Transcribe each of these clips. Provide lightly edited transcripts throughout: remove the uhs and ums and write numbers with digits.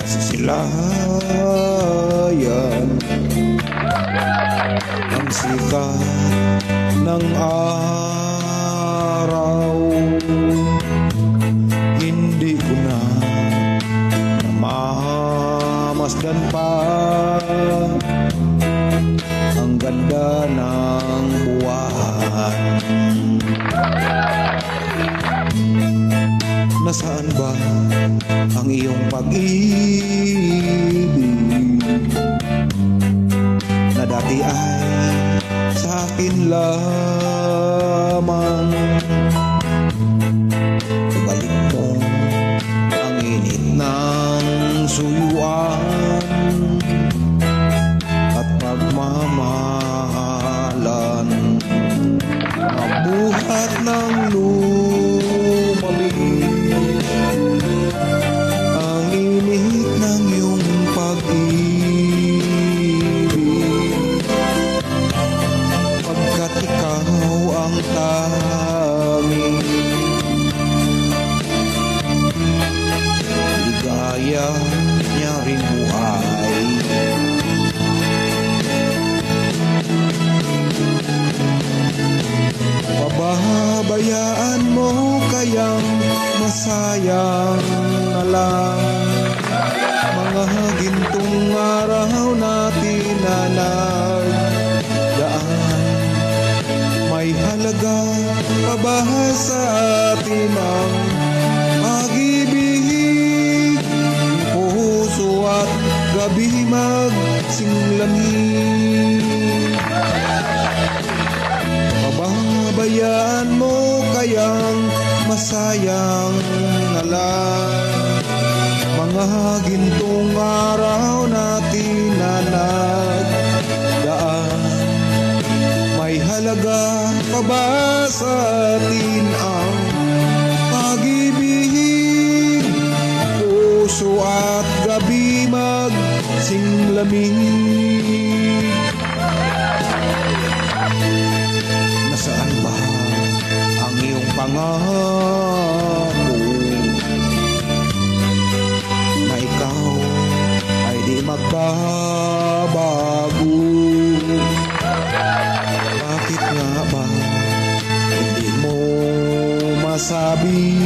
nasisilayan ang sikat ng araw. Hindi ko na mamasdan pa ang ganda ng buwan. Nasaan ba ang iyong pag-ibig na dati ay sa akin lamang? Ibalik mo ang init ng suyuan at pagmamahalan, mabuhat ng lumamig ang init ng iyong pag-ibig, pagkat ikaw ang tanging ligaya niya rin buhay. Pababayaan mo kayang masayang na lang mga gintong araw natin na nagdaan. May halaga pa ba sa atin ang pag-ibig? Puso at gabi magsinglamig. Pababayaan mo kayang masayang na lang mga gintong araw natin na nagdaan. May halaga pa ba sa atin ang pag-ibig? Puso at gabi magsinglamig. Nasaan ba ang iyong pangako na ikaw ay di magbabago? Bakit nga ba hindi mo masabi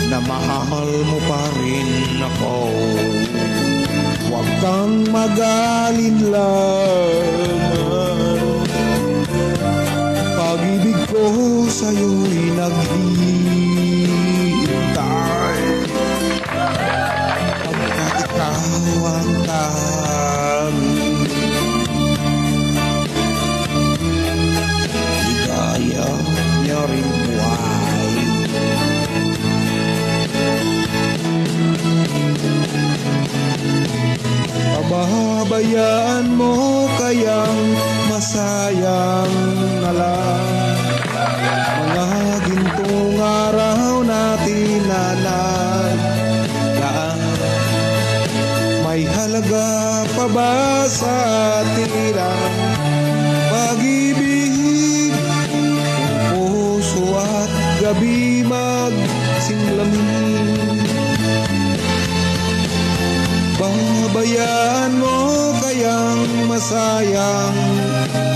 na mahal mo pa rin ako? Huwag kang mag-alinlangan, pag-ibig ko sa'yo'y naghihintay, pagkat ikaw ang tanging ligaya niya rin buhay. Pababayaan mo kayang masayang na lang mga gintong araw natin na nagdaan. May halaga pa ba sa atin ang pag-ibig? Kung puso at gabi magsinglamig. Babayaan mo kayang masayang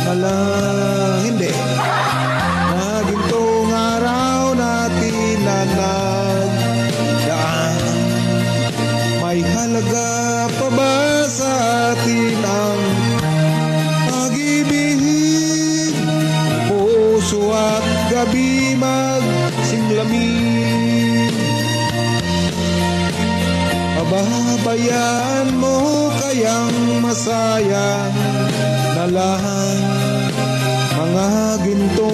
na lang, hindi, na gintong araw natin na nagdaan. May halaga pa ba sa atin ang pag-ibig? Puso at gabi magsinglamig. Pababayaan mo kayang masayang na lang mga ginto